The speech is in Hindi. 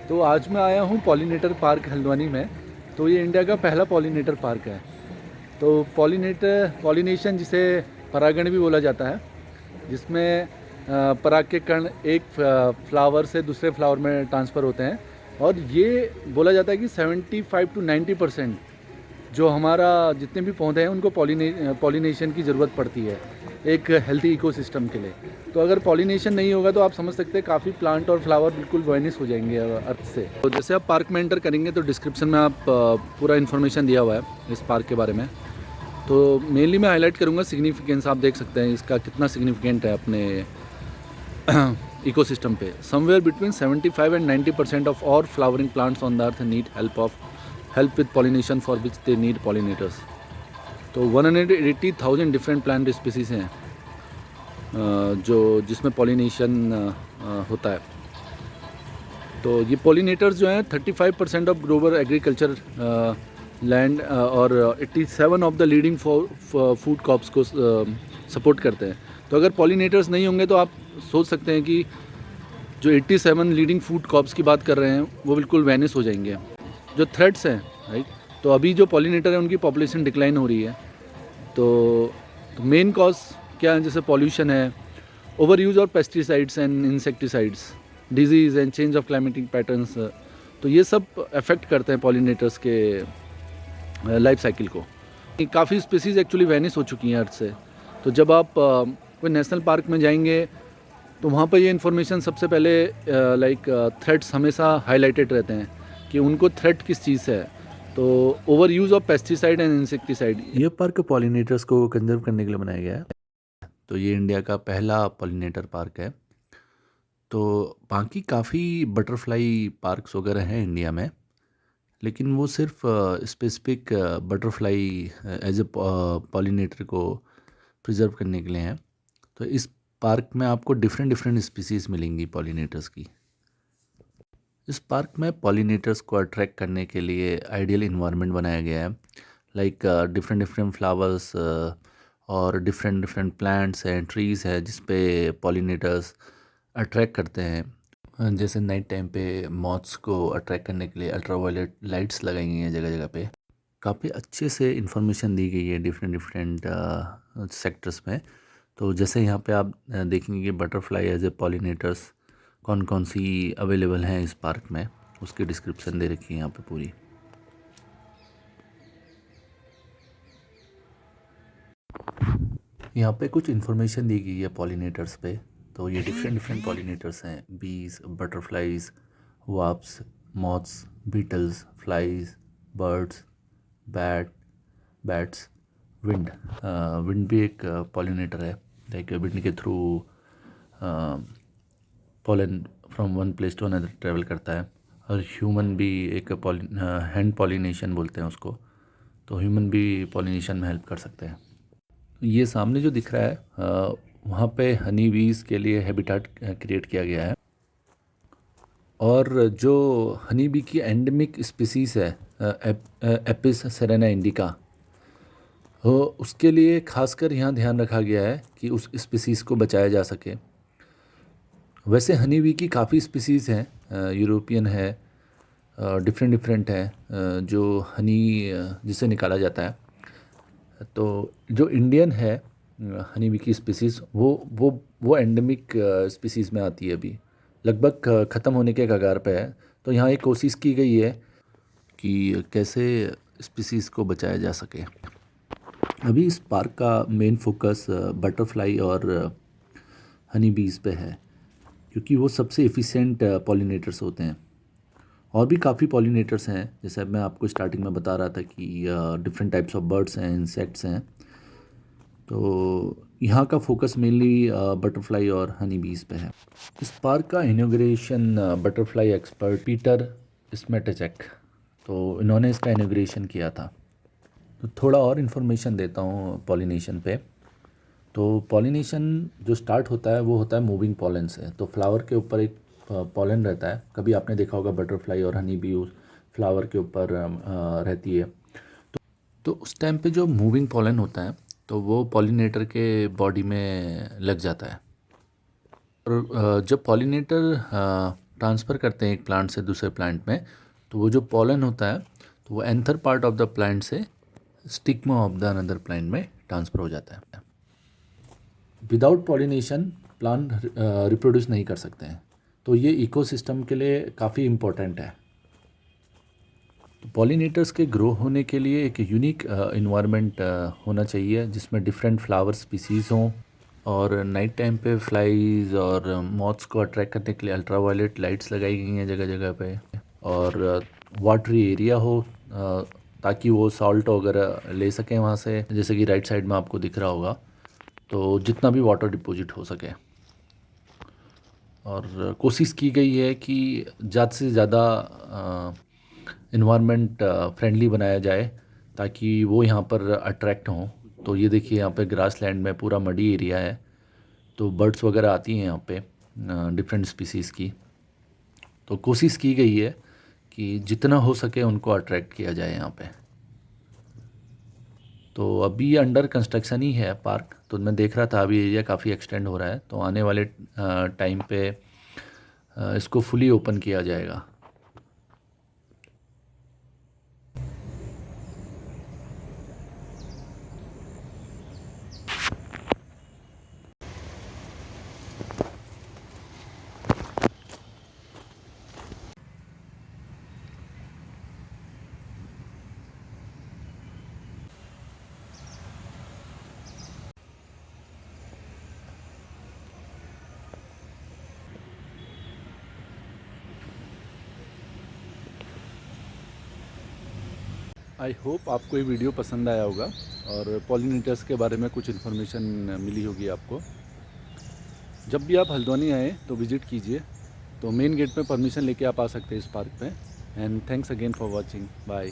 तो आज मैं आया हूँ पॉलिनेटर पार्क हल्द्वानी में। तो ये इंडिया का पहला पॉलिनेटर पार्क है। तो पॉलिनेशन जिसे परागण भी बोला जाता है, जिसमें पराग के कण एक फ्लावर से दूसरे फ्लावर में ट्रांसफ़र होते हैं। और ये बोला जाता है कि 75 to 90% जो हमारा जितने भी पौधे हैं उनको पॉलिनेशन की ज़रूरत पड़ती है एक हेल्थी इकोसिस्टम के लिए। तो अगर पॉलिनेशन नहीं होगा तो आप समझ सकते हैं काफ़ी प्लांट और फ्लावर बिल्कुल वाइनिश हो जाएंगे अर्थ से। तो जैसे आप पार्क में एंटर करेंगे तो डिस्क्रिप्शन में आप पूरा इन्फॉर्मेशन दिया हुआ है इस पार्क के बारे में। तो मेनली मैं हाईलाइट करूँगा सिग्निफिकेंस। आप देख सकते हैं इसका कितना सिग्निफिकेंट है अपने इकोसिस्टम पे। Somewhere between 75 and 90% of all flowering plants on the earth need help with pollination for which they need pollinators. तो 180,000 डिफरेंट प्लांट स्पीसीज़ हैं जो जिसमें पॉलिनेशन होता है। तो ये पॉलिनेटर्स जो हैं 35% ऑफ ग्लोबल एग्रीकल्चर लैंड और 87 of the leading food crops को सपोर्ट करते हैं। तो अगर पॉलिनेटर्स नहीं होंगे तो आप सोच सकते हैं कि जो 87 लीडिंग फूड क्रॉप्स की बात कर रहे हैं वो बिल्कुल वैनिश हो जाएंगे। जो थ्रेट्स हैं, राइट, तो अभी जो पॉलिनेटर है उनकी पॉपुलेशन डिक्लाइन हो रही है। तो मेन कॉज क्या है, जैसे पॉल्यूशन है, ओवर यूज़ और pesticides and insecticides, disease and change of climatic patterns. तो ये सब अफेक्ट करते हैं पॉलिनेटर्स के लाइफ साइकिल को। काफ़ी स्पीसीज़ एक्चुअली वैनिश हो चुकी हैं अर्थ से। तो जब आप कोई नेशनल पार्क में जाएंगे तो वहाँ पर ये इन्फॉर्मेशन सबसे पहले लाइक थ्रेट्स हमेशा हाईलाइटेड रहते हैं कि उनको थ्रेट किस चीज़ से है। तो over use of pesticide and insecticide. ये पार्क पॉलिनेटर्स को कंजर्व करने के लिए बनाया गया है। तो ये इंडिया का पहला पॉलिनेटर पार्क है। तो बाकी काफ़ी बटरफ्लाई पार्क्स वगैरह हैं इंडिया में, लेकिन वो सिर्फ specific butterfly as a pollinator को प्रिजर्व करने के लिए हैं। तो इस पार्क में आपको डिफरेंट डिफरेंट स्पीसीज़ मिलेंगी पॉलिनेटर्स की। इस पार्क में पॉलिनेटर्स को अट्रैक्ट करने के लिए आइडियल इन्वायरमेंट बनाया गया है। लाइक डिफरेंट डिफरेंट फ्लावर्स और डिफरेंट डिफरेंट प्लांट्स हैं, ट्रीज़ हैं जिस पे पॉलिनेटर्स अट्रैक्ट करते हैं। जैसे नाइट टाइम पे मॉथ्स को अट्रैक्ट करने के लिए अल्ट्रावायलेट लाइट्स लगाई गई हैं जगह जगह पे। काफ़ी अच्छे से इन्फॉर्मेशन दी गई है डिफरेंट डिफरेंट सेक्टर्स में। तो जैसे यहाँ पे आप देखेंगे कि बटरफ्लाई एज ए पॉलिनेटर्स कौन कौन सी अवेलेबल हैं इस पार्क में, उसकी डिस्क्रिप्शन दे रखी है यहाँ पे पूरी। यहाँ पे कुछ इन्फॉर्मेशन दी गई है पॉलिनेटर्स पे। तो ये डिफरेंट डिफरेंट पॉलिनेटर्स हैं: bees, butterflies, wasps, moths, beetles, flies, birds, bats, wind. Wind भी एक पॉलिनेटर है। लाइक विंड के through pollen from one place to another travel करता है। और ह्यूमन भी एक हैंड पॉलिनेशन बोलते हैं उसको। तो ह्यूमन भी पॉलिनेशन में हेल्प कर सकते हैं। ये सामने जो दिख रहा है वहाँ पे हनी बीज के लिए हैबिटेट क्रिएट किया गया है। और जो हनी बी की एंडेमिक स्पीसीज़ है एपिस सेरेना इंडिका, हो उसके लिए खासकर यहाँ ध्यान रखा गया है कि उस स्पीसीज़ को बचाया जा सके। वैसे हनी बी की काफ़ी स्पीसीज़ हैं, यूरोपियन है, डिफरेंट डिफरेंट है जो हनी जिसे निकाला जाता है। तो जो इंडियन है हनी बी की स्पीसीज़ वो एंडेमिक स्पीसीज़ में आती है, अभी लगभग ख़त्म होने के कगार पे है। तो यहाँ एक कोशिश की गई है कि कैसे स्पीसीज़ को बचाया जा सके। अभी इस पार्क का मेन फोकस बटरफ्लाई और हनी बीज पे है, क्योंकि वो सबसे एफिशिएंट पॉलिनेटर्स होते हैं। और भी काफ़ी पॉलिनेटर्स हैं, जैसे मैं आपको स्टार्टिंग में बता रहा था कि डिफरेंट टाइप्स ऑफ बर्ड्स हैं, इंसेक्ट्स हैं। तो यहाँ का फोकस मेनली बटरफ्लाई और हनी बीज पे है। इस पार्क का इनॉग्रेशन बटरफ्लाई एक्सपर्ट पीटर स्मेटेचेक, तो इन्होंने इसका इनॉग्रेशन किया था। तो थोड़ा और इन्फॉर्मेशन देता हूँ पॉलिनेशन पे। तो पॉलिनेशन जो स्टार्ट होता है वो होता है मूविंग पॉलन से। तो फ्लावर के ऊपर एक पॉलन रहता है। कभी आपने देखा होगा बटरफ्लाई और हनी बी उस फ्लावर के ऊपर रहती है। तो उस टाइम पे जो मूविंग पॉलन होता है तो वो पॉलिनेटर के बॉडी में लग जाता है। और जब पॉलिनेटर ट्रांसफ़र करते हैं एक प्लांट से दूसरे प्लांट में, तो वो जो पॉलन होता है तो वो anther part of the plant से stigma of the another plant में ट्रांसफ़र हो जाता है। विदाउट पॉलिनेशन प्लांट रिप्रोड्यूस नहीं कर सकते हैं, तो ये इकोसिस्टम के लिए काफ़ी इम्पोर्टेंट है। तो पॉलिनेटर्स के ग्रो होने के लिए एक यूनिक इन्वायरमेंट होना चाहिए जिसमें डिफरेंट फ्लावर स्पीसीज़ हों, और नाइट टाइम पे फ्लाइज और मॉथ्स को अट्रैक्ट करने के लिए अल्ट्रावायलेट लाइट्स लगाई गई हैं जगह जगह पे, और वाटरी एरिया हो ताकि वो सॉल्ट वगैरह ले सकें वहाँ से, जैसे कि राइट साइड में आपको दिख रहा होगा, तो जितना भी वाटर डिपॉजिट हो सके। और कोशिश की गई है कि ज़्यादा से ज़्यादा इन्वायरमेंट फ्रेंडली बनाया जाए ताकि वो यहाँ पर अट्रैक्ट हों। तो ये देखिए यहाँ पे ग्रास लैंड में पूरा मडी एरिया है, तो बर्ड्स वगैरह आती हैं यहाँ पे डिफरेंट स्पीसीज़ की। तो कोशिश की गई है कि जितना हो सके उनको अट्रैक्ट किया जाए यहाँ पे। तो अभी अंडर कंस्ट्रक्शन ही है पार्क, तो मैं देख रहा था अभी एरिया काफ़ी एक्सटेंड हो रहा है, तो आने वाले टाइम पे इसको फुली ओपन किया जाएगा। आई होप आपको ये वीडियो पसंद आया होगा और पॉलिनेटर्स के बारे में कुछ इन्फॉर्मेशन मिली होगी आपको। जब भी आप हल्द्वानी आए तो विज़िट कीजिए, तो मेन गेट पे परमिशन लेके आप आ सकते हैं इस पार्क पे। And thanks again for watching, bye.